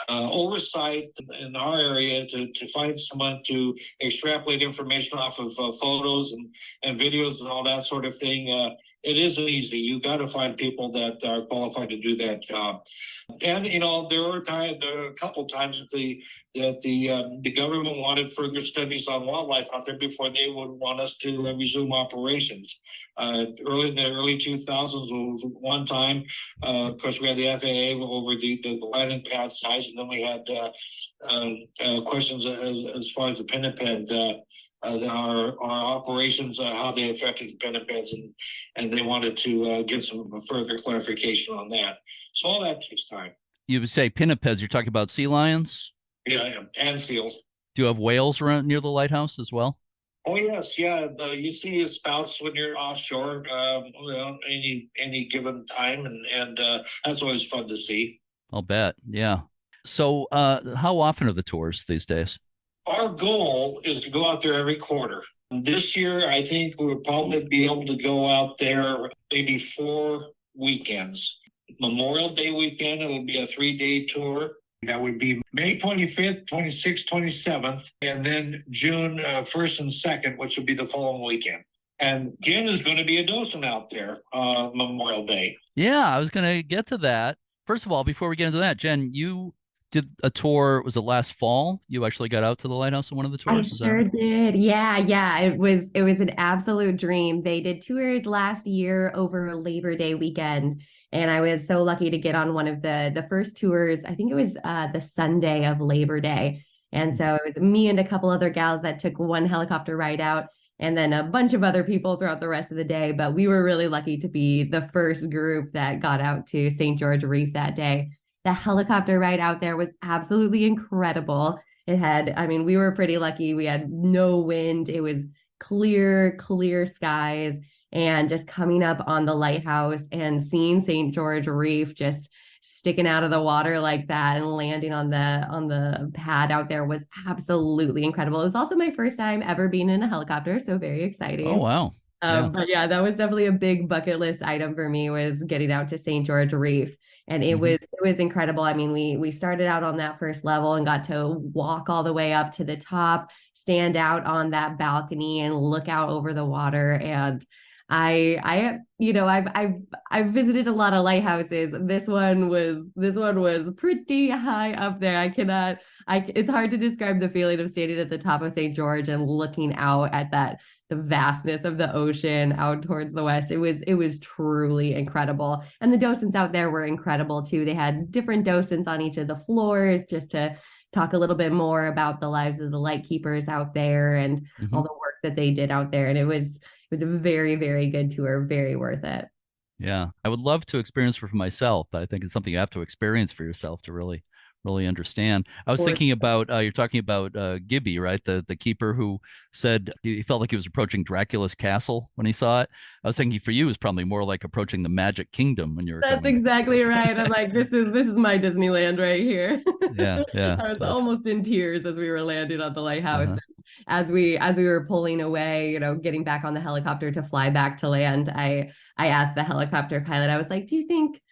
[SPEAKER 3] Oversight in our area to find someone to extrapolate information off of photos and videos and all that sort of thing. It isn't easy. You got to find people that are qualified to do that job. And there were a couple of times that the government wanted further studies on wildlife out there before they would want us to resume operations. In the early 2000s was one time. Of course, we had the FAA over the landing pad size, and then we had questions as far as the pinniped. Our operations, how they affected the pinnipeds, and they wanted to get some further clarification on that. So all that takes time.
[SPEAKER 1] You would say pinnipeds, you're talking about sea lions?
[SPEAKER 3] Yeah, and seals.
[SPEAKER 1] Do you have whales around near the lighthouse as well?
[SPEAKER 3] Oh yes, yeah. You see the spouts when you're offshore, any given time, and that's always fun to see.
[SPEAKER 1] I'll bet. Yeah. So, how often are the tours these days?
[SPEAKER 3] Our goal is to go out there every quarter. This year, I think we'll probably be able to go out there maybe 4 weekends. Memorial Day weekend, it will be a 3-day tour. That would be May 25th, 26th, 27th, and then June 1st and 2nd, which would be the following weekend. And Jen is going to be a docent out there Memorial Day.
[SPEAKER 1] Yeah, I was going to get to that. First of all, before we get into that, Jen, you did a tour, was it last fall? You actually got out to the lighthouse on one of the tours?
[SPEAKER 4] I sure did. Yeah. It was an absolute dream. They did tours last year over Labor Day weekend, and I was so lucky to get on one of the first tours. I think it was the Sunday of Labor Day. And so it was me and a couple other gals that took one helicopter ride out, and then a bunch of other people throughout the rest of the day. But we were really lucky to be the first group that got out to St. George Reef that day. The helicopter ride out there was absolutely incredible. We were pretty lucky. We had no wind. It was clear skies, and just coming up on the lighthouse and seeing St. George Reef just sticking out of the water like that and landing on the pad out there was absolutely incredible. It was also my first time ever being in a helicopter, so very exciting.
[SPEAKER 1] Oh, wow.
[SPEAKER 4] But yeah, that was definitely a big bucket list item for me, was getting out to St. George Reef. And it was incredible. I mean, we started out on that first level and got to walk all the way up to the top, stand out on that balcony and look out over the water. And I've visited a lot of lighthouses. This one was pretty high up there. It's hard to describe the feeling of standing at the top of St. George and looking out at the vastness of the ocean out towards the west. It was truly incredible. And the docents out there were incredible too. They had different docents on each of the floors just to talk a little bit more about the lives of the lightkeepers out there and all the work that they did out there. And it was a very, very good tour, very worth it.
[SPEAKER 1] Yeah, I would love to experience for myself, but I think it's something you have to experience for yourself to really understand. I was thinking about, you're talking about Gibby, right? The keeper who said he felt like he was approaching Dracula's castle when he saw it. I was thinking for you, it was probably more like approaching the Magic Kingdom when you were.
[SPEAKER 4] That's exactly right. I'm like, this is my Disneyland right here.
[SPEAKER 1] Yeah.
[SPEAKER 4] I was almost in tears as we were landing on the lighthouse. As we were pulling away, getting back on the helicopter to fly back to land, I asked the helicopter pilot, I was like, do you think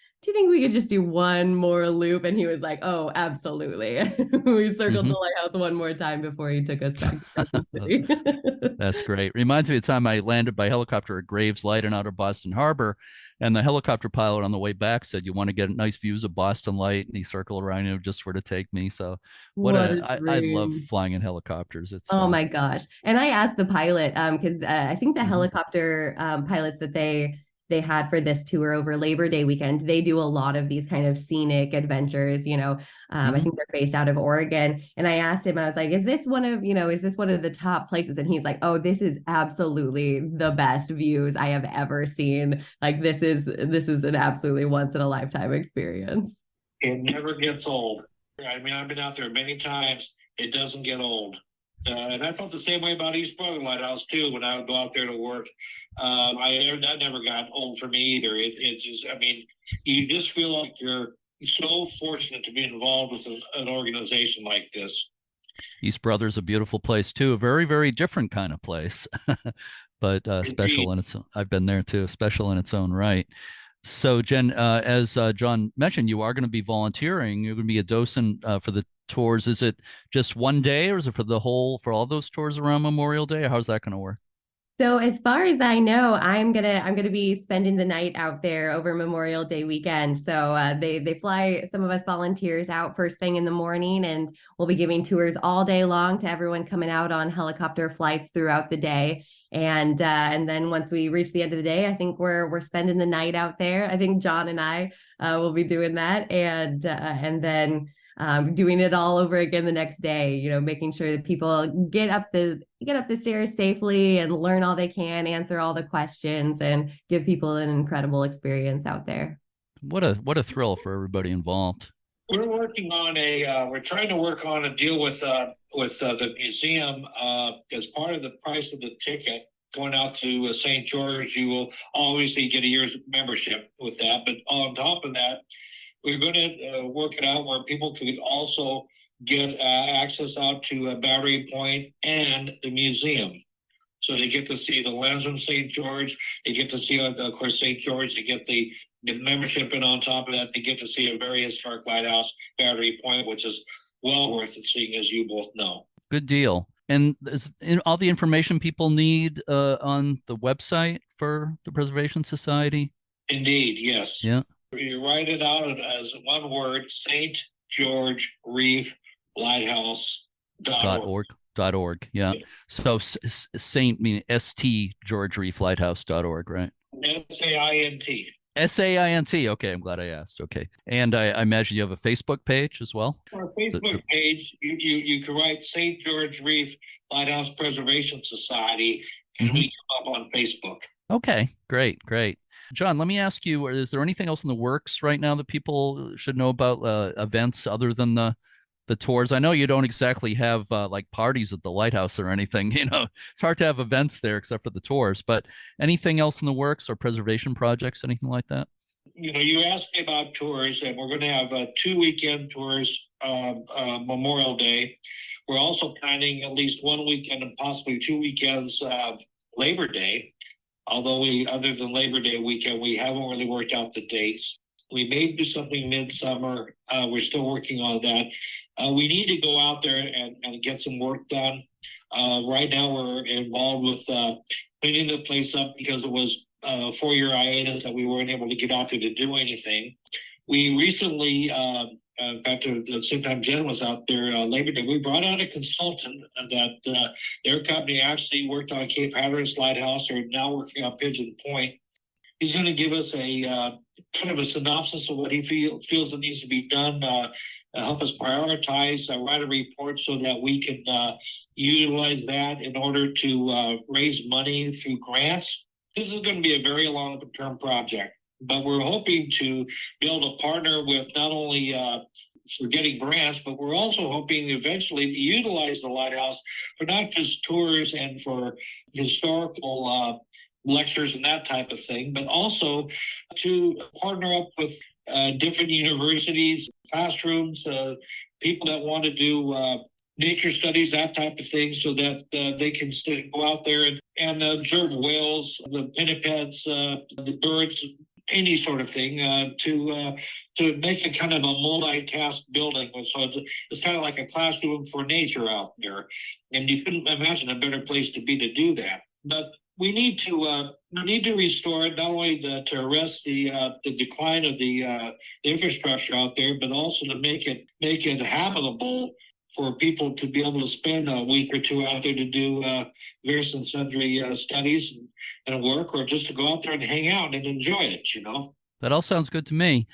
[SPEAKER 4] we could just do one more loop? And he was like, oh, absolutely. We circled the lighthouse one more time before he took us back to the city.
[SPEAKER 1] That's great. Reminds me of the time I landed by helicopter at Graves Light in outer Boston Harbor, and the helicopter pilot on the way back said, you want to get nice views of Boston Light, and he circled around, just for to take me. So I love flying in helicopters. It's
[SPEAKER 4] oh my gosh. And I asked the pilot, because I think the helicopter pilots that they had for this tour over Labor Day weekend, they do a lot of these kind of scenic adventures, I think they're based out of Oregon. And I asked him, I was like, is this one of the top places? And he's like, oh, this is absolutely the best views I have ever seen. Like, this is an absolutely once in a lifetime experience.
[SPEAKER 3] It never gets old. I mean, I've been out there many times. It doesn't get old. And I felt the same way about East Brother Lighthouse too. When I would go out there to work, that never got old for me either. It's just, I mean, you just feel like you're so fortunate to be involved with an organization like this.
[SPEAKER 1] East Brother's a beautiful place too, a very, very different kind of place, but special in its own. I've been there too, special in its own right. So, Jen, as John mentioned, you are going to be volunteering. You're going to be a docent for the tours. Is it just one day, or is it for all those tours around Memorial Day? Or how's that going to work?
[SPEAKER 4] So as far as I know, I'm gonna be spending the night out there over Memorial Day weekend. So they fly some of us volunteers out first thing in the morning, and we'll be giving tours all day long to everyone coming out on helicopter flights throughout the day. And then once we reach the end of the day, I think we're spending the night out there. I think John and I will be doing that, and then doing it all over again the next day, making sure that people get up the stairs safely and learn all they can, answer all the questions, and give people an incredible experience out there.
[SPEAKER 1] What a thrill for everybody involved.
[SPEAKER 3] We're trying to work on a deal with the museum. As part of the price of the ticket going out to St. George, you will obviously get a year's membership with that. But on top of that, we're going to work it out where people could also get access out to Battery Point and the museum. So they get to see the lens from St. George. They get to see, of course, St. George. They get the membership, and on top of that, they get to see a very historic lighthouse, Battery Point, which is well worth it seeing, as you both know.
[SPEAKER 1] Good deal. And is all the information people need on the website for the Preservation Society?
[SPEAKER 3] Indeed, yes.
[SPEAKER 1] Yeah.
[SPEAKER 3] You write it out as one word: St. George Reef Lighthouse.org.
[SPEAKER 1] .org. Yeah. So Saint meaning ST George Reef Lighthouse.org, right?
[SPEAKER 3] SAINT.
[SPEAKER 1] SAINT. Okay, I'm glad I asked. Okay. And I imagine you have a Facebook page as well?
[SPEAKER 3] Our Facebook page, you can write St. George Reef Lighthouse Preservation Society, and we come up on Facebook.
[SPEAKER 1] Okay, great. John, let me ask you, is there anything else in the works right now that people should know about events other than the tours? I know you don't exactly have like parties at the lighthouse or anything. It's hard to have events there except for the tours, but anything else in the works or preservation projects, anything like that?
[SPEAKER 3] You asked me about tours, and we're going to have 2 weekend tours Memorial Day. We're also planning at least 1 weekend and possibly 2 weekends Labor Day. Although other than Labor Day weekend, we haven't really worked out the dates. We may do something midsummer. We're still working on that. We need to go out there and get some work done. Right now, we're involved with cleaning the place up because it was a 4-year hiatus that we weren't able to get out there to do anything. We recently, in fact, at the same time Jen was out there Labor Day, we brought out a consultant that their company actually worked on Cape Hatteras Lighthouse. They're now working on Pigeon Point. He's going to give us a kind of a synopsis of what he feels that needs to be done, help us prioritize, write a report so that we can utilize that in order to raise money through grants. This is going to be a very long-term project, but we're hoping to be able to partner with not only for getting grants, but we're also hoping eventually to utilize the lighthouse for not just tours and for historical lectures and that type of thing, but also to partner up with different universities, classrooms, people that want to do nature studies, that type of thing, so that they can go out there and observe whales, the pinnipeds, the birds, any sort of thing, to make it kind of a multitask building. So it's kind of like a classroom for nature out there, and you couldn't imagine a better place to be to do that. But we need to restore it, not only to arrest the decline of the infrastructure out there, but also to make it habitable for people to be able to spend a week or two out there to do various and sundry studies and work, or just to go out there and hang out and enjoy it.
[SPEAKER 1] That all sounds good to me.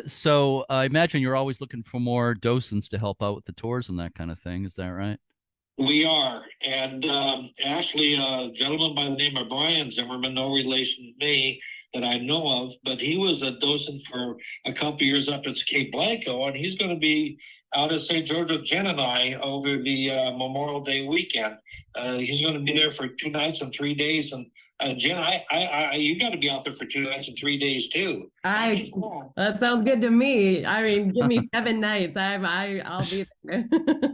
[SPEAKER 1] So I imagine you're always looking for more docents to help out with the tours and that kind of thing. Is that right?
[SPEAKER 3] We are. And actually, a gentleman by the name of Brian Zimmerman, no relation to me, that I know of, but he was a docent for a couple years up at Cape Blanco, and he's going to be out at St. George with Jen and I over the Memorial Day weekend. He's going to be there for 2 nights and 3 days. And Jen, you got to be out there for 2 nights and 3 days too.
[SPEAKER 4] That sounds good to me. I mean, give me 7 nights. I'll be there.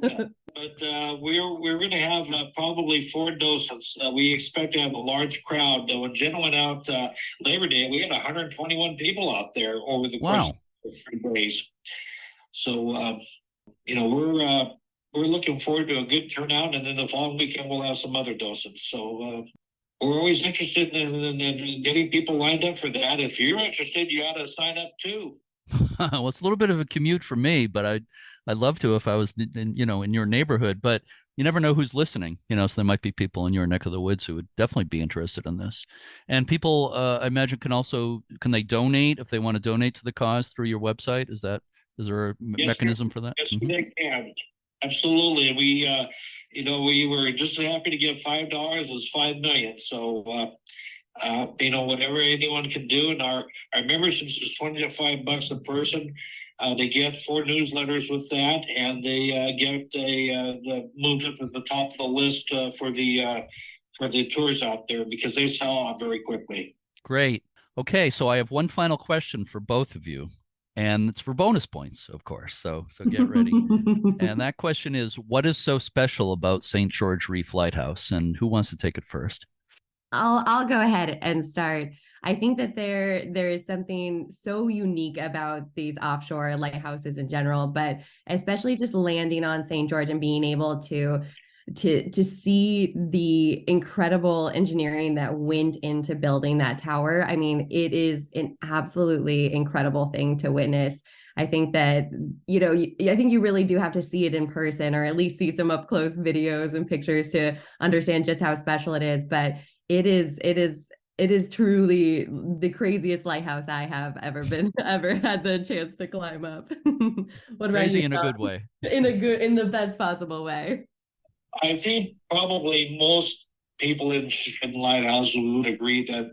[SPEAKER 3] Yeah. But we're going to have probably 4 docents. We expect to have a large crowd. When Jen went out Labor Day, we had 121 people out there over the course of 3 days. So, we're looking forward to a good turnout, and then the following weekend we'll have some other docents. So we're always interested in getting people lined up for that. If you're interested, you ought to sign up too.
[SPEAKER 1] Well, it's a little bit of a commute for me, but I'd love to if I was in your neighborhood. But you never know who's listening, so there might be people in your neck of the woods who would definitely be interested in this. And people, I imagine, can they donate if they want to donate to the cause through your website? Is there a mechanism for that?
[SPEAKER 3] Yes, they can. Absolutely. We were just happy to give $5 was $5 million. So, whatever anyone can do. And our membership is $20 to $5 a person. They get 4 newsletters with that, and they get the moved up to the top of the list for the tours out there, because they sell out very quickly.
[SPEAKER 1] Great. Okay, so I have one final question for both of you. And it's for bonus points, of course. So get ready. And that question is, what is so special about St. George Reef Lighthouse? And who wants to take it first?
[SPEAKER 4] I'll go ahead and start. I think that there is something so unique about these offshore lighthouses in general, but especially just landing on St. George and being able to see the incredible engineering that went into building that tower. I mean, it is an absolutely incredible thing to witness. I think that, I think you really do have to see it in person, or at least see some up close videos and pictures to understand just how special it is. But it is truly the craziest lighthouse I have ever had the chance to climb up. What about
[SPEAKER 1] Crazy
[SPEAKER 4] you,
[SPEAKER 1] in a good way?
[SPEAKER 4] In the best possible way.
[SPEAKER 3] I think probably most people in lighthouses would agree that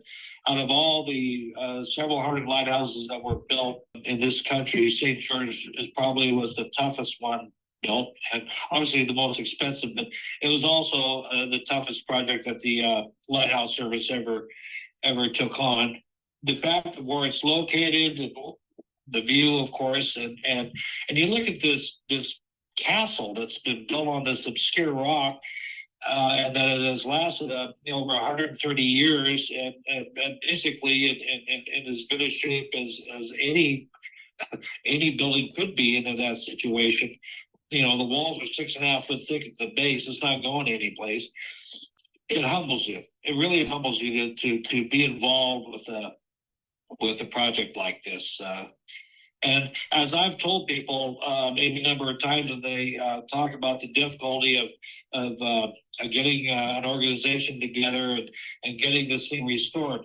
[SPEAKER 3] out of all the several hundred lighthouses that were built in this country, St. George was the toughest one built, and obviously the most expensive, but it was also the toughest project that the Lighthouse Service ever took on. The fact of where it's located, the view, of course, and you look at this castle that's been built on this obscure rock, and that it has lasted over 130 years, and basically in as good a shape as any building could be in that situation. The walls are 6.5 foot thick at the base. It's not going anyplace. It humbles you. It really humbles you to be involved with a project like this. And as I've told people maybe a number of times, when they talk about the difficulty of getting an organization together and getting this thing restored,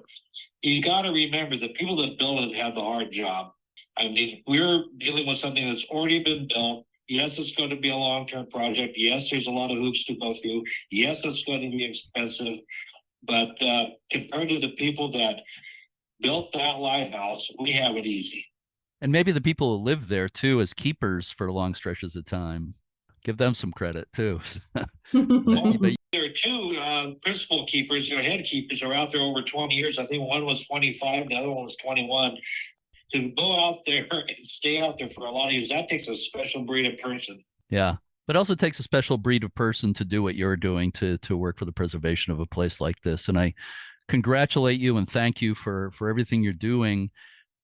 [SPEAKER 3] you got to remember the people that build it have the hard job. I mean, we're dealing with something that's already been built. Yes, it's going to be a long-term project. Yes, there's a lot of hoops to go through. Yes, it's going to be expensive. But compared to the people that built that lighthouse, we have it easy.
[SPEAKER 1] And maybe the people who live there too as keepers for long stretches of time, give them some credit too.
[SPEAKER 3] There are 2 principal keepers, head keepers are out there over 20 years. I think one was 25, the other one was 21. To go out there and stay out there for a lot of years, that takes a special breed of person.
[SPEAKER 1] Yeah. But it also takes a special breed of person to do what you're doing, to work for the preservation of a place like this. And I congratulate you and thank you for everything you're doing.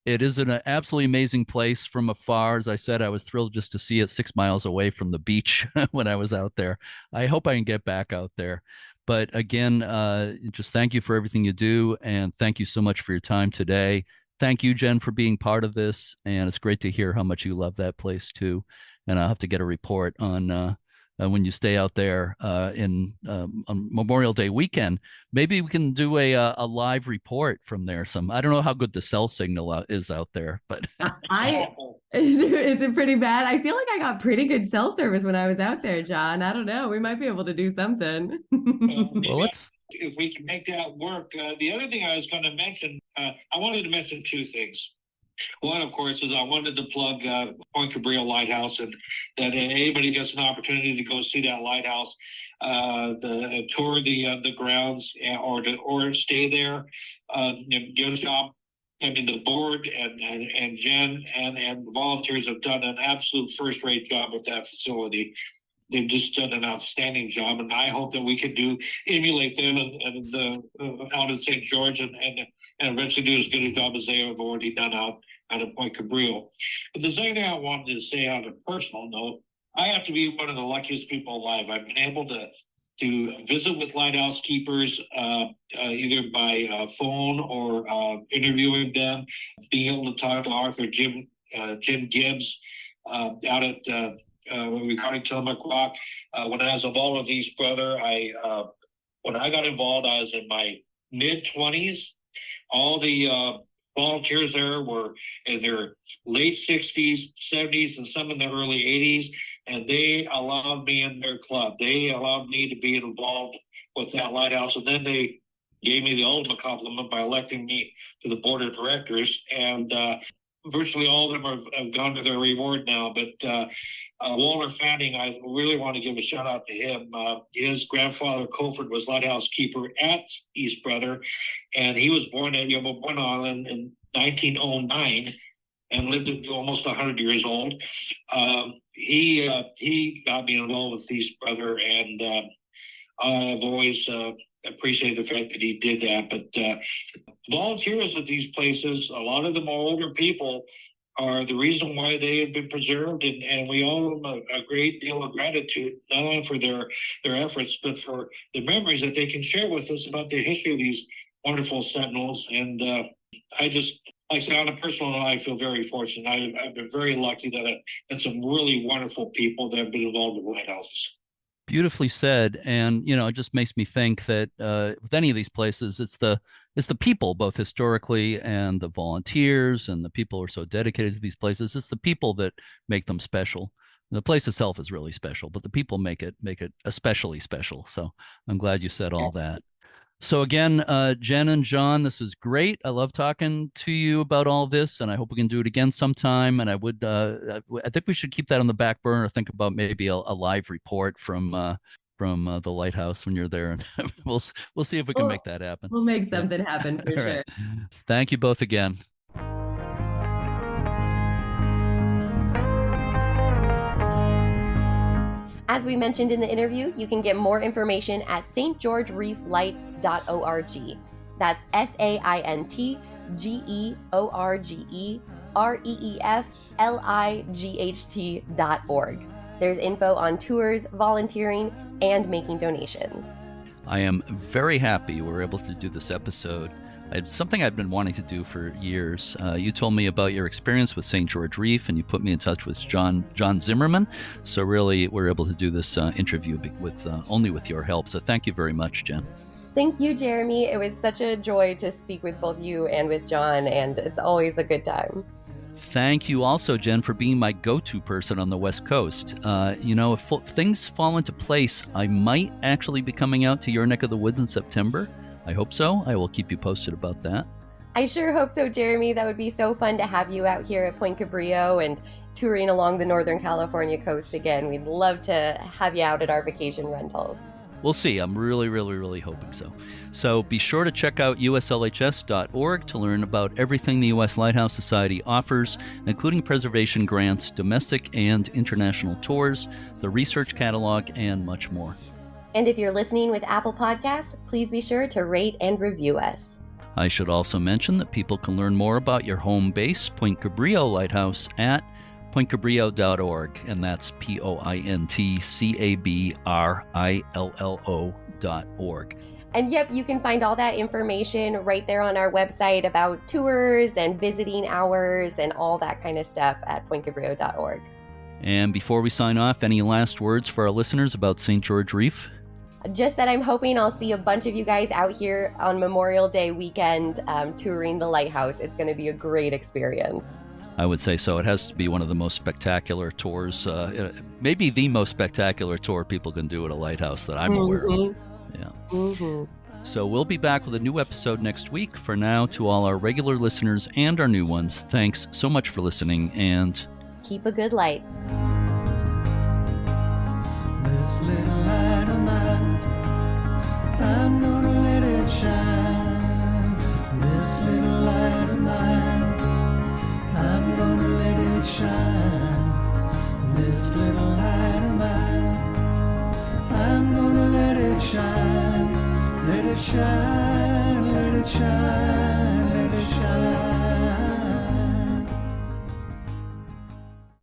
[SPEAKER 1] It is an absolutely amazing place from afar. As I said, I was thrilled just to see it 6 miles away from the beach when I was out there. I hope I can get back out there. But again, just thank you for everything you do. And thank you so much for your time today. Thank you, Jen, for being part of this. And it's great to hear how much you love that place too. And I'll have to get a report on when you stay out there on Memorial Day weekend. Maybe we can do a live report from there. I don't know how good the cell signal is out there, but
[SPEAKER 4] Is it pretty bad? I feel like I got pretty good cell service when I was out there, John. I don't know. We might be able to do something.
[SPEAKER 1] Well, let's.
[SPEAKER 3] If we can make that work. The other thing I was going to mention, I wanted to mention two things. One, of course, is I wanted to plug Point Cabrillo Lighthouse, and that anybody gets an opportunity to go see that lighthouse, tour the grounds, or stay there, give a job. I mean, the board and Jen and volunteers have done an absolute first-rate job with that facility. They've just done an outstanding job, and I hope that we can emulate them out in St. George and eventually do as good a job as they have already done out at Point Cabrillo. But the second thing I wanted to say on a personal note, I have to be one of the luckiest people alive. I've been able to visit with lighthouse keepers, either by phone or interviewing them, being able to talk to Arthur Jim Gibbs out at regarding Tillamook Rock. When I was involved with East Brother, when I got involved, I was in my mid-20s. All the volunteers there were in their late 60s, 70s, and some in the early 80s, and they allowed me in their club. They allowed me to be involved with that lighthouse, and then they gave me the ultimate compliment by electing me to the board of directors, and virtually all of them have gone to their reward now. But Walter Fanning, I really want to give a shout out to him. His grandfather, Colford, was lighthouse keeper at East Brother, and he was born at Yeovilton Island in 1909 and lived to be almost 100 years old. He got me involved with East Brother, and I've always appreciated the fact that he did that. But volunteers at these places, a lot of them are older people, are the reason why they have been preserved, and we owe them a great deal of gratitude, not only for their efforts, but for the memories that they can share with us about the history of these wonderful sentinels. And I say on a personal note, I feel very fortunate. I've been very lucky that I had some really wonderful people that have been involved with lighthouses.
[SPEAKER 1] Beautifully said. And, it just makes me think that with any of these places, it's the people, both historically and the volunteers and the people who are so dedicated to these places. It's the people that make them special. The place itself is really special, but the people make it especially special. So I'm glad you said all that. So again, Jen and John, this is great. I love talking to you about all this, and I hope we can do it again sometime. And I think we should keep that on the back burner. Think about maybe a live report from the lighthouse when you're there, and we'll see if we can make that happen.
[SPEAKER 4] We'll make something happen for sure.
[SPEAKER 1] Right. Thank you both again.
[SPEAKER 2] As we mentioned in the interview, you can get more information at stgeorgereeflight.org. That's SAINTGEORGEREEFLIGHT.org. There's info on tours, volunteering, and making donations.
[SPEAKER 1] I am very happy we're able to do this episode. It's something I've been wanting to do for years. You told me about your experience with St. George Reef, and you put me in touch with John Zimmerman. So really, we're able to do this interview only with your help. So thank you very much, Jen.
[SPEAKER 2] Thank you, Jeremy. It was such a joy to speak with both you and with John, and it's always a good time.
[SPEAKER 1] Thank you also, Jen, for being my go-to person on the West Coast. If things fall into place, I might actually be coming out to your neck of the woods in September. I hope so. I will keep you posted about that.
[SPEAKER 2] I sure hope so, Jeremy. That would be so fun to have you out here at Point Cabrillo and touring along the Northern California coast again. We'd love to have you out at our vacation rentals.
[SPEAKER 1] We'll see. I'm really, really, really hoping so. So be sure to check out uslhs.org to learn about everything the U.S. Lighthouse Society offers, including preservation grants, domestic and international tours, the research catalog, and much more.
[SPEAKER 2] And if you're listening with Apple Podcasts, please be sure to rate and review us.
[SPEAKER 1] I should also mention that people can learn more about your home base, Point Cabrillo Lighthouse, at pointcabrillo.org, and that's pointcabrillo.org.
[SPEAKER 2] And yep, you can find all that information right there on our website about tours and visiting hours and all that kind of stuff at pointcabrillo.org.
[SPEAKER 1] And before we sign off, any last words for our listeners about St. George Reef?
[SPEAKER 2] Just that I'm hoping I'll see a bunch of you guys out here on Memorial Day weekend touring the lighthouse. It's going to be a great experience.
[SPEAKER 1] I would say so. It has to be one of the most spectacular tours, maybe the most spectacular tour people can do at a lighthouse that I'm aware of. Yeah. So we'll be back with a new episode next week. For now, to all our regular listeners and our new ones, thanks so much for listening, and
[SPEAKER 2] keep a good light.
[SPEAKER 5] This